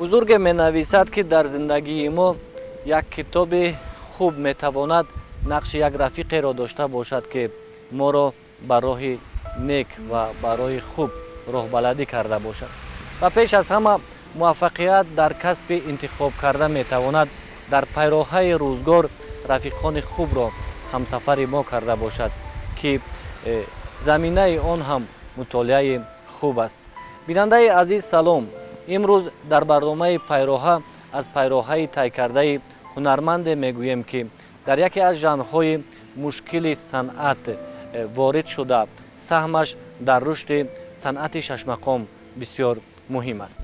бузурге менависад ки дар зиндагии мо як китоби хуб метавонад нақши як рафиқеро дошта бошад ки моро ба роҳи нек ва ба роҳи хуб роҳбаладӣ карда бошад ва пеш аз ҳама муваффақият дар касби интихоб карда метавонад дар пайроҳаи рӯзгор рафиқони хубро ҳамсафари мо карда бошад ки заминаи он ҳам мутолиаи хуб аст. бинандаи азиз салом, имрӯз дар барномаи пайроҳа аз пайроҳаи тайкардаи ҳунарманде мегӯем ки дар яке аз жанрҳои мушкили санъат ворид шуда саҳмаш дар рушди санъати шашмақом бисёр муҳим аст.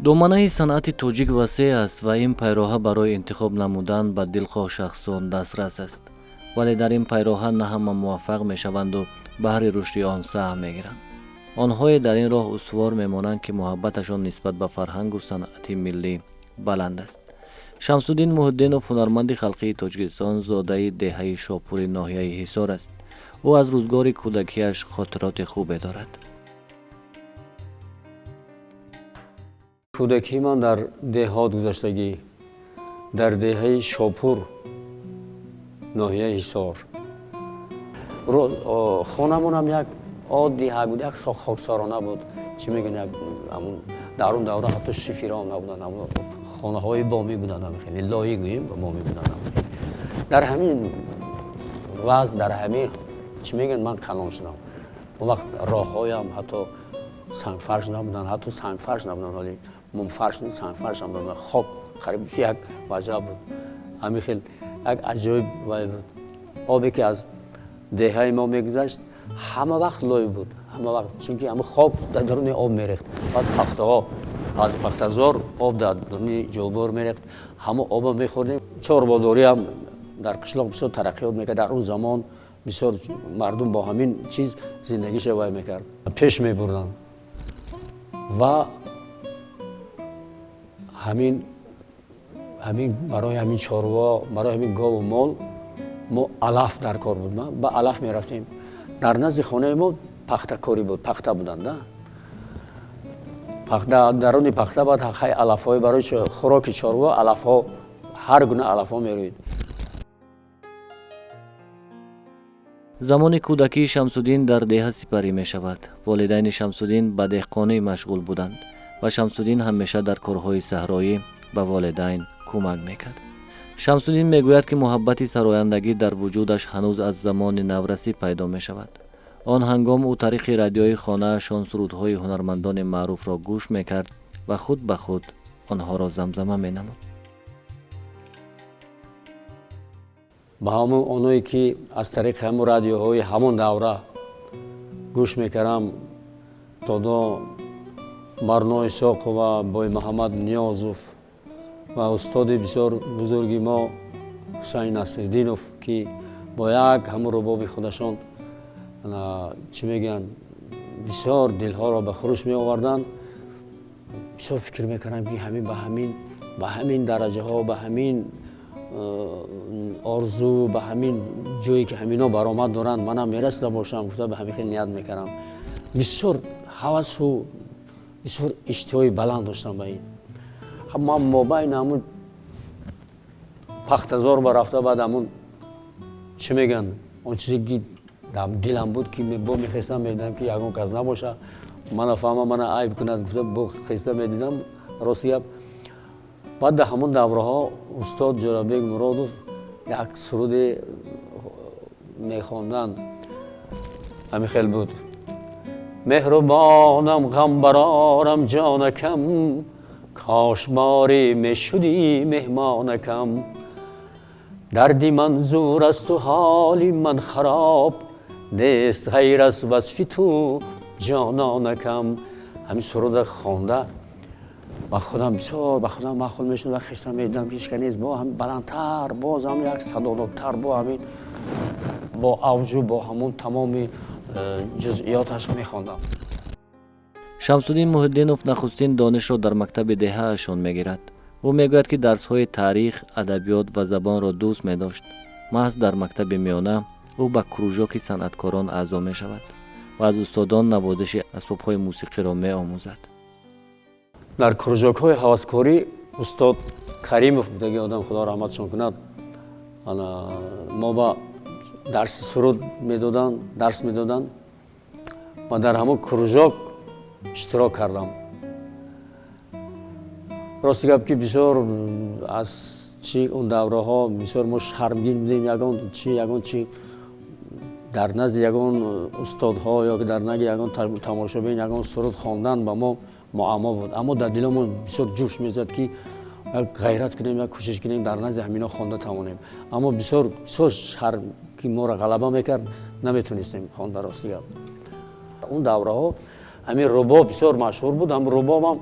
доманаи санъати тоҷик васеъ аст ва ин пайроҳа барои интихоб намудан ба дилхоҳ шахсон дастрас аст, вале дар ин пайроҳа на ҳама муваффақ мешаванду баҳри рушди он саҳм мегиранд. онҳое дар ин роҳ устувор мемонанд ки муҳаббаташон нисбат ба фарҳангу санъати миллӣ баланд аст. шамсуддин муҳиддинов ҳунарманди халқии тоҷикистон зодаи деҳаи шопури ноҳияи ҳисор аст. ӯ аз рӯзгори кӯдакиаш хотироти хубе дорад. кӯдакии ман дар деҳот гузаштагӣ дар деҳаи шопур ноҳияи ҳисор. хонамонам як одди буд, як хоксорона буд. чӣ мегӯям дар он давра ҳатто шифирон набуданд, хонаҳои бомӣ буданд, хеле лоӣ гӯем бомӣ буданд. дар ҳамин вазъ, дар ҳамин чӣ мегӯям ман калон шудам. он вақт роҳҳоям ҳатто сангфарш набуданд, ҳатто сангфарш набуданд, вале мумфарш не сангфарш ам набуданд. хоб қариб як ваҷа буд. ҳамин хел як аҷоиб буд. обе ки аз деҳаи мо мегузашт ҳама вақт лой буд, ҳама вақт, чунки ҳама хоб дар даруни об мерехт. баъд пахтаҳо аз пахтазор об дар даруни ҷолбор мерехт, ҳама обро мехӯрдем. чорбодориам дар қишлоқ бисёр тараққиёт мекард. дар он замон бисёр мардум бо ҳамин чиз зиндагиша вай мекард, пеш мебурданд. ва ҳамин барои ҳамин чорво, барои ҳамин гову мол мо алаф дар кор буд. ба алаф мерафтем. дар назди хонаи мо пахтакорӣ буд, пахта буданд. даруни пахта баъд хай алафҳои барои хӯроки чорво, алафҳо, ҳар гуна алафҳо мерӯид. замони кӯдакии шамсуддин дар деҳа сипарӣ мешавад. волидайни шамсуддин ба деҳқонӣ машғул буданд ва шамсуддин ҳамеша дар корҳои саҳроӣ ба волидайн кӯмак мекард. шамсуддин мегӯяд ки муҳаббати сарояндагӣ дар вуҷудаш ҳанӯз аз замони наврасӣ пайдо мешавад. он ҳангом ӯ тариқи радиои хонаашон сурудҳои ҳунармандони маъруфро гӯш мекард ва худ ба худ онҳоро замзама менамуд. ба ҳамон оное ки аз тариқи ҳамон радиоҳои ҳамон давра гӯш мекардам, тодо марнои соқова, бой муҳаммад ниёзов ва устоди бисёр бузурги мо ҳусайн насриддинов ки бо як ҳамон рубоби худашон чӣ мегӯянд бисёр дилҳоро ба хурӯш меоварданд. бисёр фикр мекардам ки ба ҳамин дараҷаҳо, ба ҳамин орзу, ба ҳамин ҷое ки ҳамино баромад доранд манам мерасида бошам. гуфта ба ҳамин хел ният мекардам. бисёр ҳавасу бисёр иштиҳои баланд доштам ба ин. ман мобайни ҳамун пахтазор ба рафта баъд ҳамун чӣ мегӯянд он чизе ки дар дилам буд ки бо мехестам медидам ки ягон кас набоша мана фаҳма мана айб кунад. гуфта бо хеста медидам. рости гап баъд дар ҳамон давраҳо устод ҷалолбек муродов як суруде мехонданд. ҳамин хел буд: меҳрубонам ғамбарорам ҷонакам, кош борӣ мешудӣ меҳмонакам. дарди ман зур асту ҳоли ман хароб, нест ғайр аз васфи ту ҷононакам. ҳамин суруда хонда ба худам бисёр ба худам маъқул мешуд ва хистам медидам ки ишканез бо ҳамин баландтар, боз ҳам як садоноктар, бо ҳамин бо авҷу, бо ҳамон тамоми ҷузъиёташ мехондам. шамсуддин муҳиддинов нахустин донишро дар мактаби деҳаашон мегирад. ӯ мегӯяд ки дарсҳои таърих, адабиёт ва забонро дӯст медошт. маҳз дар мактаби миёна ӯ ба кружоки санъаткорон аъзо мешавад ва аз устодон навозиши асбобҳои мусиқиро меомӯзад. дар кружокҳои ҳаваскорӣ устод Каримов будагӣ одам худо раҳматшон кунад, мо ба дарси суруд дарс медоданд ва дар ҳамон кружок иштирок кардам. рости гап ки бисёр аз чи он давраҳо бисёр мо шармгин будем, ягон чи дар назди ягон устодҳо ё дар назди ягон тамошобин ягон суруд хондан ба мо муаммо буд. Аммо дар диломон бисёр ҷӯш мезад ки як ғайрат кунем, як кӯшиш кунем дар назди ҳамино хонда тавонем. Аммо бисёр шарм ки моро ғалаба мекард, наметонистем хонда. рости гап он давраҳо ҳамин рубоб бисёр машҳур буд. ҳам рубобам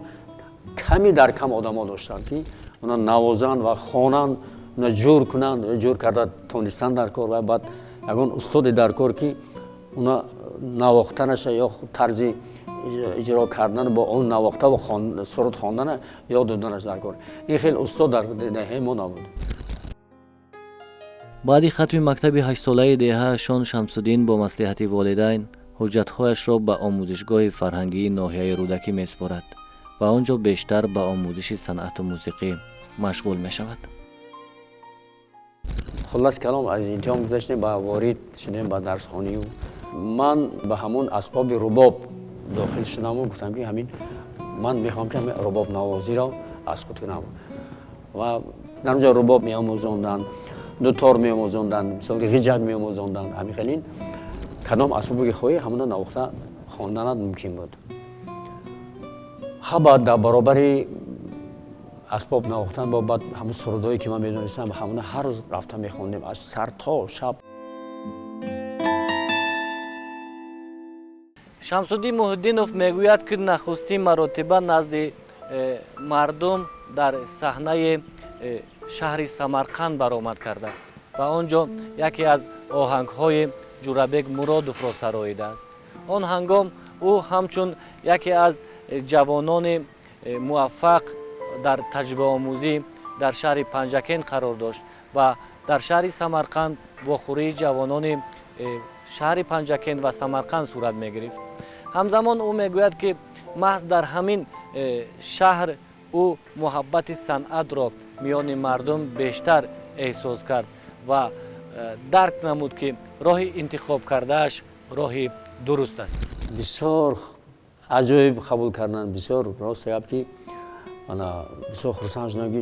ками дар кам одамо доштанд ки оно навозанд ва хонанд, оно ҷур кунанд, ҷур карда тонистанд дар кор. ва баъд ягон устоде дар кор ки оно навохтанаша ё тарзи иҷро кардан бо он навохта ва суруд хондана ёд доданаш дар кор. ин хеле устод дар деҳаи мо набуд. баъди хатми мактаби 8-солаи деҳа Шон Шамсуддин бо маслиҳати волидайн ҳуҷҷатҳояшро ба омӯзишгоҳи фарҳангии ноҳияи Рӯдакӣ месупорад ва он ҷо бештар ба омӯзиши санъату мусиқӣ машғул мешавад. хуллас калом аз имтиҳон гузаштем, ба ворид шудем ба дарсхонию. ман ба ҳамон асбоби рубоб дохил шудаму гуфтам ки ҳамин ман мехоҳам ки ҳамин рубоб навозиро аз худ кунам. ва дар онҷо рубоб меомӯзонданд, дутор меомӯзонданд, мисоли ғиҷак меомӯзонданд. ҳамин кадом асбоби ки хоҳӣ ҳамона навохта хонданат мумкин буд. ҳабад дар баробари асбоб навохтан бо баъд ҳамон сурудҳое ки ман медонистам ҳамона ҳар рӯз рафта мехондем аз сар то шаб. Шамсуддин Муҳиддинов мегӯяд ки нахустин маротиба назди мардум дар саҳнаи шаҳри Самарқанд баромад карда ва он ҷо яке аз оҳангҳои Ҷурабек Муродовро сароидааст. он ҳангом ӯ ҳамчун яке аз ҷавонони муваффақ дар таҷрибаомӯзӣ дар шаҳри Панҷакен қарор дошт ва дар шаҳри Самарқанд вохӯрии ҷавонони шаҳри Панҷакен ва Самарқанд сурат мегирифт. ҳамзамон ӯ мегӯяд ки маҳз дар ҳамин шаҳр ӯ муҳаббати санъатро миёни мардум бештар эҳсос кард ва дарк намуд ки роҳи интихоб кардааш роҳи дуруст аст. бисёр аҷоиб қабул карданд, бисёр рост гап ки бисёр хурсанд шудам ки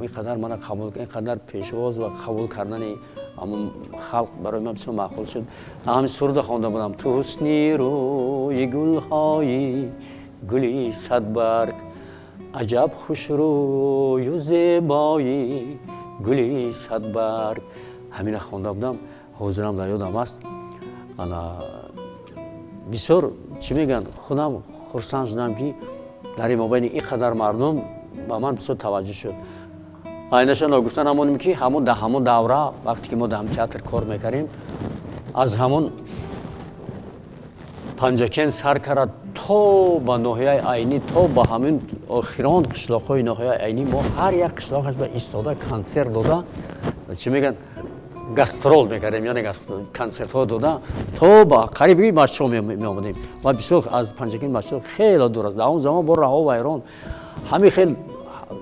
инқадар мана қабул, инқадар пешвоз ва қабул кардани ҳамон халқ барои ман бисёр маъқул шуд. ҳамин суруда хонда будам: ту ҳусни рӯи гулҳои гули садбарг, аҷаб хушрӯю зебои гули садбарг. ҳамина хонда будам, ҳозирам дар ёдам аст. бисёр чӣ мегӯянд, худам хурсанд шудам ки дар ин мобайни ин қадар мардум ба ман бисёр таваҷҷӯҳ шуд. айнаша гуфтан ҳамонем ки дар ҳамон давра вақте ки мо дар ҳамин театр кор мекардем, аз ҳамон Панҷакен сар карда то ба ноҳияи айнӣ, то ба ҳамин охирон қишлоқҳои ноҳияи айнӣ, мо ҳар як қишлоқаш ба истода консерт дода, чӣ мегӯянд, гастрол мекардем, яъне консертҳо дода, то ба қариби Маччо меомадем. ва бисёр аз Панҷакен Маччо хеле дур аст. дар он замон бо раҳо вайрон ҳамин хел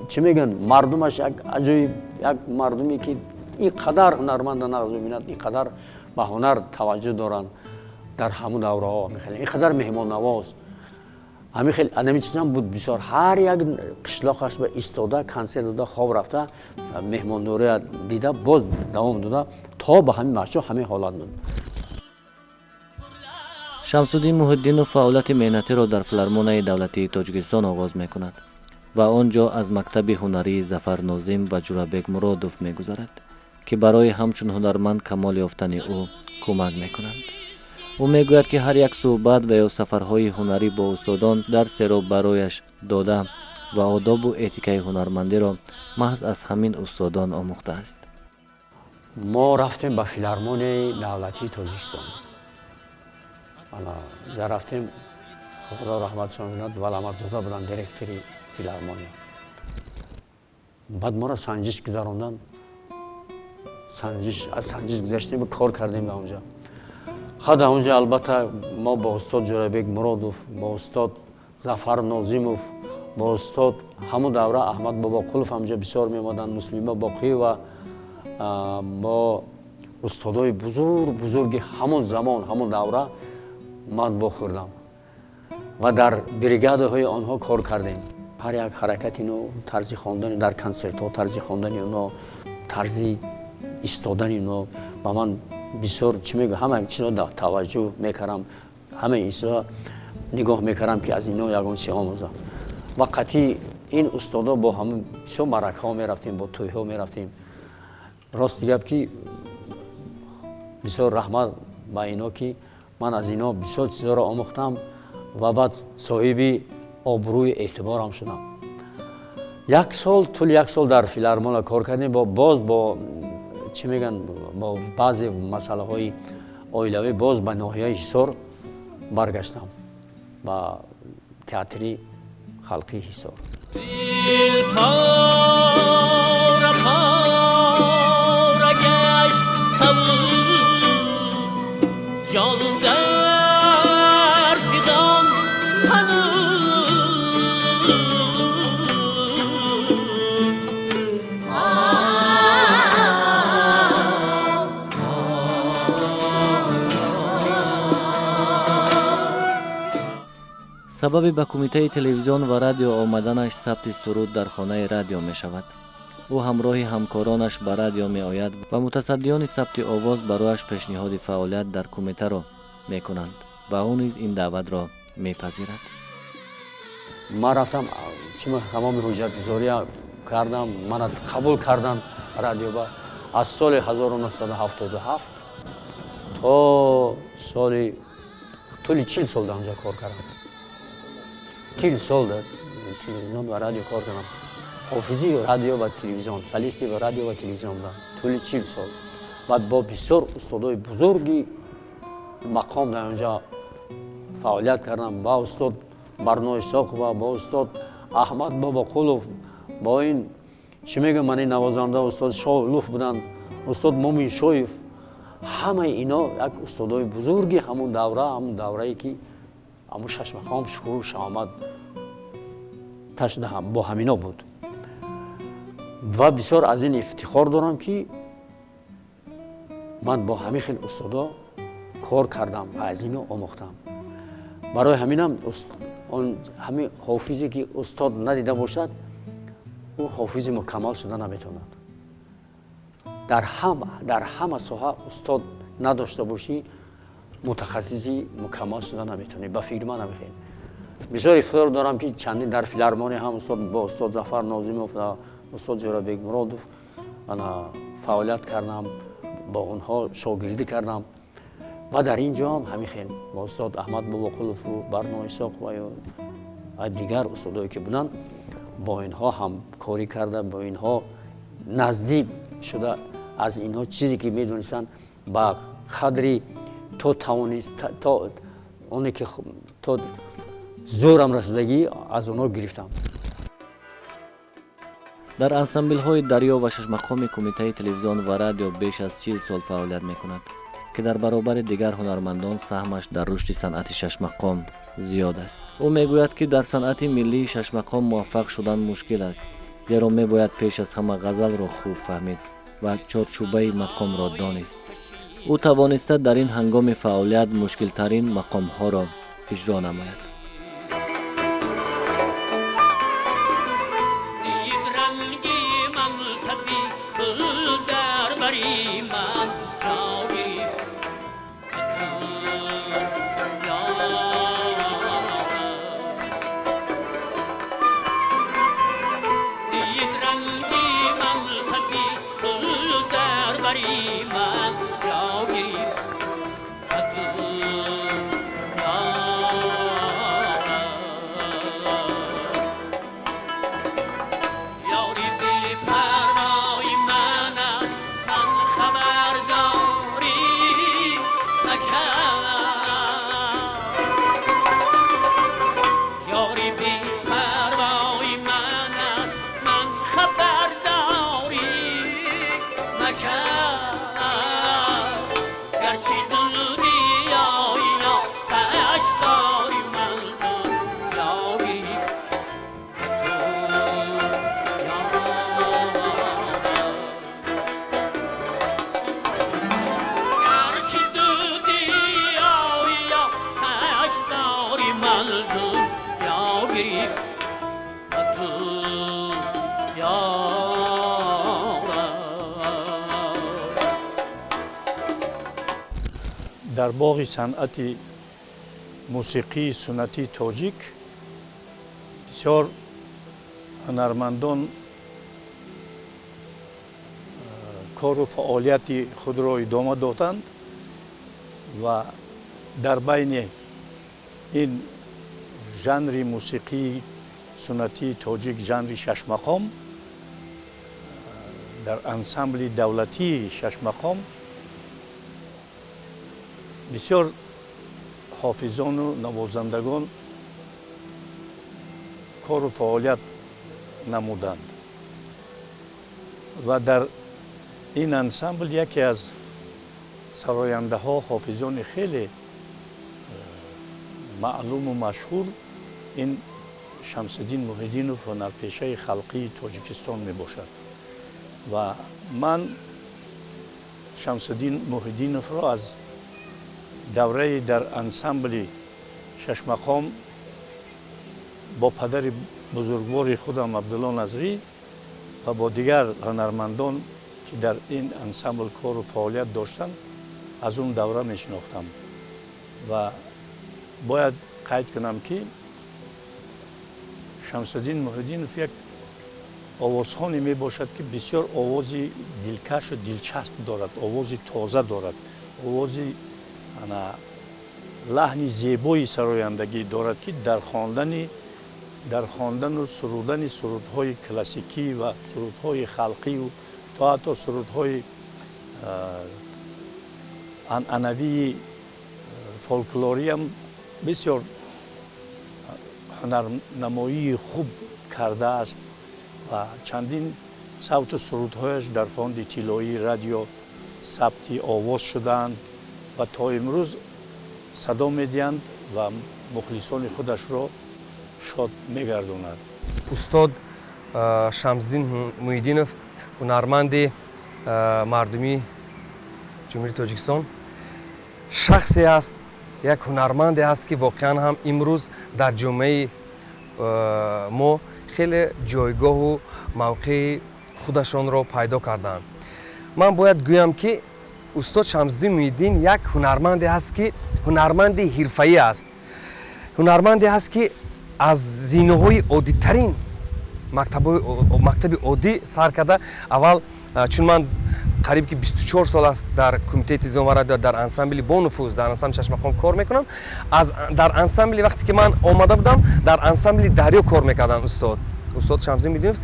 чӣ мегӯянд, мардумаш як аҷоиб, як мардуме ки ин қадар ҳунарманда нағз мебинад, ин қадар ба ҳунар таваҷҷӯҳ доранд дар ҳамон давраҳо, ин қадар меҳмоннавоз. ҳамин хел адами чизам буд бисёр. ҳар як қишлоқаш ба истода консерт дода, хоб рафта, меҳмондория дида, боз давом дода, то ба ҳамин Маччо ҳамин ҳолат буд. Шамсуддин Муҳиддинов фаъолияти меҳнатиро дар филармонияи давлатии Тоҷикистон оғоз мекунад ва он ҷо аз мактаби ҳунарии Зафар Нозим ва Ҷурабек Муродов мегузарад ки барои ҳамчун ҳунарманд камол ёфтани ӯ кӯмак мекунанд. ӯ мегӯяд ки ҳар як суҳбат ва ё сафарҳои ҳунарӣ бо устодон дарсеро барояш дода ва одобу этикаи ҳунармандиро маҳз аз ҳамин устодон омӯхтааст. мо рафтем ба филармонияи давлатии Тоҷикистон. рафтем, худо раҳматшон кунад, Валаматзода буданд директори филармония. баъд моро санҷиш гузаронданд. аз санҷиш гузаштем, кор кардем дар онҷа. дар онҷа албатта мо бо устод Ҷурабек Муродов, бо устод Зафар Нозимов, бо устод ҳамун давра Аҳмад Бобоқулов ҳамҷо бисёр меомаданд, Муслима Боқӣ ва бо устодои бузурги ҳамун замон, ҳамун давра ман вохӯрдам ва дар бригадаҳои онҳо кор кардем. ҳар як ҳаракати нӯ, тарзи хондани дар консертҳо, тарзи хондани онҳо, тарзи истодани онҳо ба ман бисёр чӣ мегӯям, ҳама чизо таваҷҷӯҳ мекардам, ҳамаи чизо нигоҳ мекардам, ки аз инҳо ягон чиз омӯзам. ва қатъӣ ин устодо бо ҳама бисёр маъракаҳо мерафтем, бо тӯйҳо мерафтем. рости гап ки бисёр раҳмат ба инҳо, ки ман аз инҳо бисёр чизоро омӯхтам ва баъд соҳиби обрӯи эътиборам шудам. Тӯли як сол дар филармония кор кардем, боз бо чӣ мегӯянд, бо баъзе масъалаҳои оилавӣ боз ба ноҳияи Ҳисор баргаштам, ба театри халқии Ҳисор. сабаби ба кумитаи телевизион ва радио омаданаш сабти суруд дар хонаи радио мешавад. ӯ ҳамроҳи ҳамкоронаш ба радио меояд ва мутасаддиёни сабти овоз барояш пешниҳоди фаъолият дар кумитаро мекунанд ва ӯ низ ин даъватро мепазирад. ман рафтам тамоми ҳуҷҷатгузория кардам, мана қабул карданд радиоба. аз соли 1977 то соли тӯли 40 сол дар онҷо кор кардам. 40 сол дар телевизион ва радио кор кардам. ҳофизи радио ва телевизион, солисти ва радио ва телевизион будам тӯли 40 сол. баъд бо бисёр устодои бузурги мақом дар онҷо фаъолият кардам. ба устод Барно Исоқова, ба устод Аҳмад Бобоқулов, бо ин чӣ мегӯям, мани навозанда устод Шоҳулуф буданд, устод Момин Шоев. ҳамаи ино як устодои бузурги ҳамун даврае ки ҳамун Шашмақом шуруъ шавомад бо ҳамино буд. ва бисёр аз ин ифтихор дорам, ки ман бо ҳамин хел устодо кор кардам ва аз ино омӯхтам. барои ҳаминам ҳамин ҳофизе ки устод надида бошад, ӯ ҳофизи мукаммал шуда наметавонад. дар ҳама соҳа устод надошта бошӣ, мутахассиси мукаммал шуда наметавонӣ, ба фирма намехӯӣ. бисёр ифтихор дорам, ки чандин дар филармония ҳам бо устод Зафар Нозимов ва устод Ҷӯрабек Муродов фаъолият кардам, бо онҳо шогирдӣ кардам. ва дар ин ҷо ҳам ҳамин хел бо устод Аҳмад Бобоқулову, Барно Исоқова ва дигар устодое ки буданд, бо инҳо ҳамкорӣ карда, бо инҳо наздик шуда, аз инҳо чизе ки медонистанд ба қадри то оне ки то зӯрам расидагӣ аз онҳо гирифтам. дар ансамблҳои дарё ва шашмақоми кумитаи телевизион ва радио беш аз 40 сол фаъолият мекунад, ки дар баробари дигар ҳунармандон саҳмаш дар рушди санъати шашмақом зиёд аст. ӯ мегӯяд, ки дар санъати миллии шашмақом муваффақ шудан мушкил аст, зеро мебояд пеш аз ҳама ғазалро хуб фаҳмид ва чорчӯбаи мақомро донист. ӯ тавониста дар ин ҳангоми фаъолият мушкилтарин мақомҳоро иҷро намояд. aldım ya grif atus ya در باغ صنعت موسیقی سنتی تاجیک بسیار هنرمندان کار و فعالیت خود را ادامه دادند و در بین این ژانر موسیقی سنتی تاجیک ژانر شش مقام در انسامبل دولتی شش مقام بسیار حافظان و نوازندگان کار و فعالیت نمودند و در این انسامبل یکی از سراینده ها حافظان خیلی معلوم و مشهور این شمس‌الدین محیدینوف هنرپیشه خلقی تاجیکستان می باشد و من شمس‌الدین محیدینوف را از دوره در انسامبل شش مقام با پدر بزرگوار خودم عبدالله نظری و با دیگر هنرمندان که در این انسامبل کار و فعالیت داشتند از اون دوره میشناختم و باید قید کنم که شمس‌الدین محیدینوف یک آوازخوانی می باشد که بسیار آوازی دلکش و دلچسب دارد، آوازی تازه دارد، آوازی لحنی زیبایی سرایندگی دارد که در خواندن و سرودن سرودهای کلاسیکی و سرودهای خلقی و تا حتی سرودهای عنعنوی فولکلوری هم بسیار هنرنمایی خوب کرده است و چندین صوت سرودهایش در فاند طلایی رادیو ثبت آواز شدند و تا امروز صدا می‌دهند و مخلصان خودش را شاد می‌گرداند. استاد شمس‌الدین محیدینوف هنرمند مردمی جمهوری تاجیکستان شخصی است، یک هنرمند است که واقعا هم امروز در جامعه ما خیلی جایگاه و موقع خودشان را پیدا کردند. من باید گویم که استاد شمس‌الدین محیدین یک هنرمند است که هنرمند حرفه‌ای است، هنرمندی است که از زینه‌های عادی‌ترین مکتب عادی سر کرده. اول چون من قریب که 24 سال است در کمیته تلویزیون و رادیو در انسامبل با نفوذ در انسامبل شش مقام کار میکنم. در انسامبل وقتی که من آمده بودم در انسامبل دریا کار میکردن استاد شمس‌الدین محیدینوف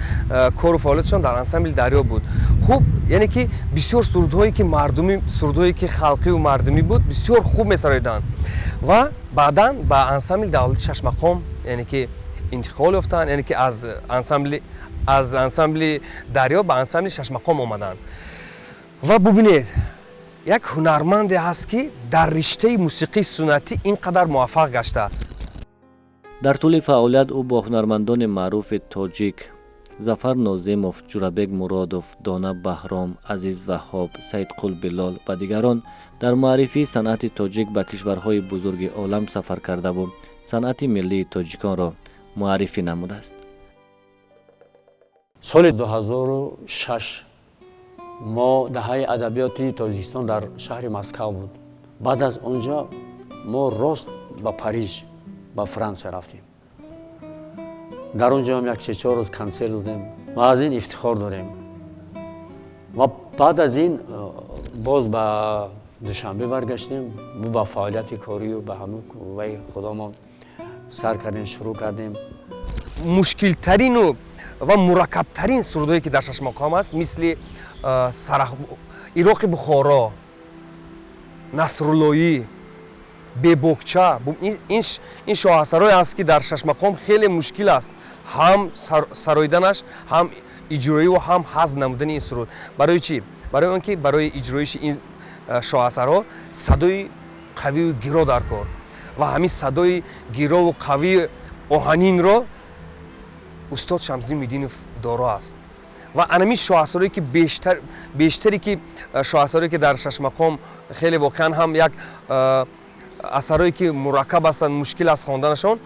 کار و فعالیتشان در انسامبل دریا بود. خوب یعنی که بسیار سرودهایی که مردمی سرودهایی که خلقی و مردمی بود بسیار خوب میسراییدند و بعداً با انسامبل دولتی شش مقام یعنی که انتقال یافتند، یعنی که از انسامبل دریا به انسامبل شش مقام آمدند و ببینید یک هنرمندی هست که در رشته موسیقی سنتی اینقدر موفق گشته. در طول فعالیت او با هنرمندان معروف تاجیک ظفر ناظموف، جورابک مرادوف، دانا بهرام، عزیز وهاب، سید قل بلال و دیگران در معرفی صنعت تاجیک به کشورهای بزرگ عالم سفر کرده و صنعت ملی تاجیکان را معرفی نموده است. سال 2006 ما دهه ادبیات تاجیکستان در شهر مسکو بود. بعد از اونجا ما راست به پاریژ به فرانسه رفتیم. در اونجا هم یک 3-4 روز کنسرت دادیم و از این افتخار داریم. و بعد از این باز به دوشنبه برگشتیم و با فعالیت کاری و به همون قوه خودمان سر کردیم، شروع کردیم. مشکل ترین و مرکب ترین سرودهایی که در شش مقام است مثل عراق بخارا، نصراللهی، ببکچه، این شاهسرای است که در شش مقام خیلی مشکل است، هم سراییدنش، هم اجرایی و هم حذف نمودن این سرود. برای چی؟ برای آنکه برای اجرایش این شاهسرا صدای قوی و گرا در کار و همین صدای گرا و قوی آهنین را استاد شمس‌الدین محیدینوف دارا است و انمی شاهسرایی که بیشتری که شاهسرایی که در شش مقام خیلی واقعا هم یک асарое ки мураккаб ҳастанд мушкил аст хонданашон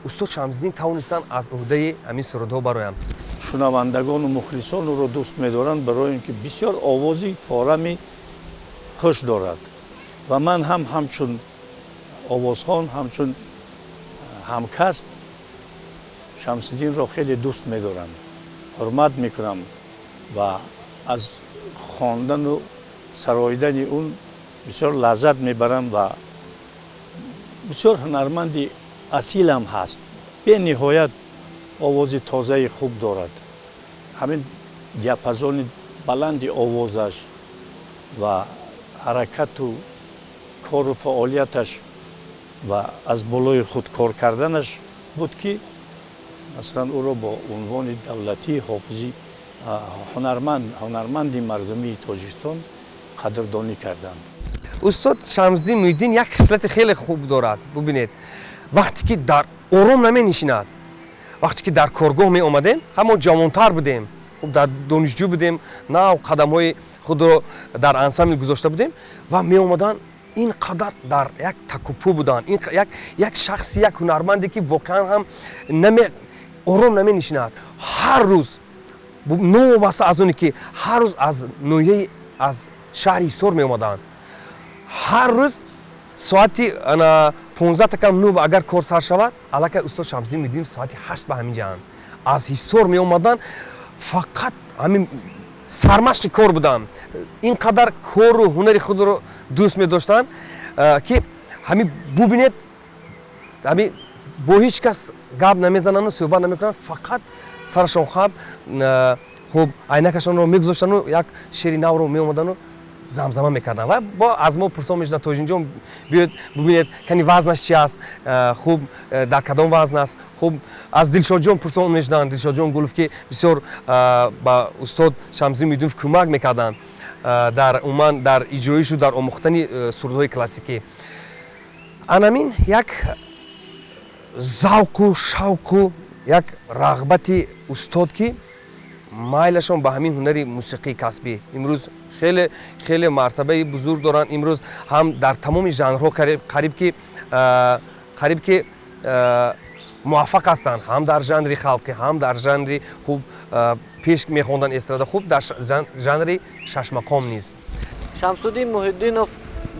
устод шамсиддин тавонистанд аз ӯҳдаи ҳамин сурудҳо бароянд. шунавандагону мухлисонро дӯст медоранд, барои ин ки бисёр овози форами хуш дорад ва ман ҳамчун овозхон, ҳамчун ҳамкасб шамсиддинро хеле дӯст медорам, ҳурмат мекунам ва аз хондану сароидани он бисёр лаззат мебарам ва бисёр ҳунарманди асилам ҳаст. бениҳоят овози тозаи хуб дорад. ҳамин диапазони баланди овозаш ва ҳаракату кору фаъолияташ ва аз болои худ кор карданаш буд ки масалан ӯро бо унвони давлатии ҳофизи ҳунарманди мардумии Тоҷикистон қадрдонӣ карданд. устод Шамсиддин Муҳиддин як хислати хеле хуб дорад. бубинед вақте ки дар ором наменишинад, вақте ки дар коргоҳ меомадем, ҳама ҷавонтар будем, дар донишҷӯ будем, нав қадамҳои худро дар ансамбл гузошта будем ва меомаданд ин қадар дар як такуппу буданд, як шахси, як ҳунарманде ки воқеан ҳам ором наменишинад. ҳар рӯз новобаста аз оне ки ҳар рӯз аз ноҳияи аз шаҳри Ҳисор меомаданд. ҳар рӯз соати 15 такам 9 агар кор сар шавад, аллакай устод Шамсиддин Муҳиддинов соати 8 ба ҳамин ҷаанд аз Ҳисор меомаданд, фақат ҳамин сармашқи кор буданд. ин қадар кору ҳунари худро дӯст медоштанд ки ҳамин бубинед ҳамин бо ҳеҷ кас гап намезананду суҳбат намекунанд, фақат сарашон хаб хуб айнакашонро мегузоштану як шери навро меомадану замзама мекарданд ва бо аз мо пурсон мешуданд тоҷинҷон биёед бубинед кани вазнаш чи аст, хуб дар кадом вазн аст, хуб аз Дилшодҷон пурсон мешуданд, Дилшодҷон Гулов ки бисёр ба устод Шамсиддин Муҳиддинов кӯмак мекарданд дар умуман дар иҷроишу дар омӯхтани сурудҳои классикӣ. анамин як завқу шавқу як рағбати устод ки майлашон ба ҳамин ҳунари мусиқии касбӣ имрӯз хеле мартабаи бузург доранд. имрӯз ҳам дар тамоми жанрҳо қариб ки муваффақ ҳастанд, ҳам дар жанри халқӣ, ҳам дар жанри хуб пеш мехонданд эстрада, хуб дар жанри шашмақом низ. Шамсуддин Муҳиддинов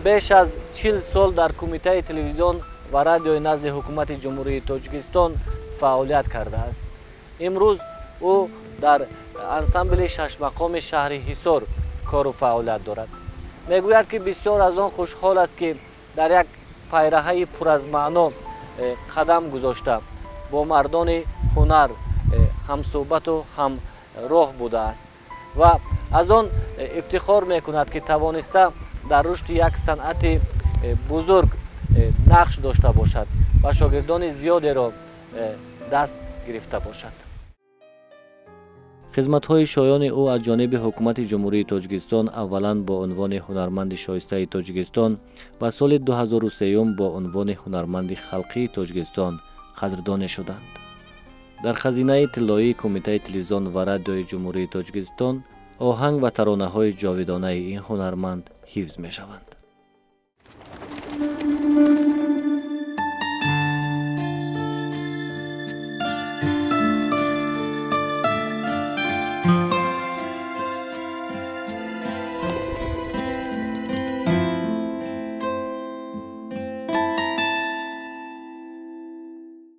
беш аз 40 сол дар кумитаи телевизион ва радиои назди ҳукумати ҷумҳурии Тоҷикистон фаъолият кардааст. имрӯз ӯ дар ансамбли шашмақоми шаҳри Ҳисор кору фаъолият дорад. мегӯяд ки бисёр аз он хушҳол аст ки дар як пайраҳаи пур аз маъно қадам гузошта бо мардони ҳунар ҳамсӯҳбату ҳамроҳ будааст ва аз он ифтихор мекунад ки тавониста дар рушди як санъати бузург нақш дошта бошад ва шогирдони зиёдеро даст гирифта бошад. хизматҳои шоёни ӯ аз ҷониби ҳукумати ҷумҳурии Тоҷикистон аввалан бо унвони ҳунарманди шоистаи Тоҷикистон ва соли 2003 бо унвони ҳунарманди халқии Тоҷикистон қадрдонӣ шуданд. дар хазинаи тиллоии кумитаи телевизион ва радиои ҷумҳурии Тоҷикистон оҳанг ва таронаҳои ҷовидонаи ин ҳунарманд ҳифз мешаванд.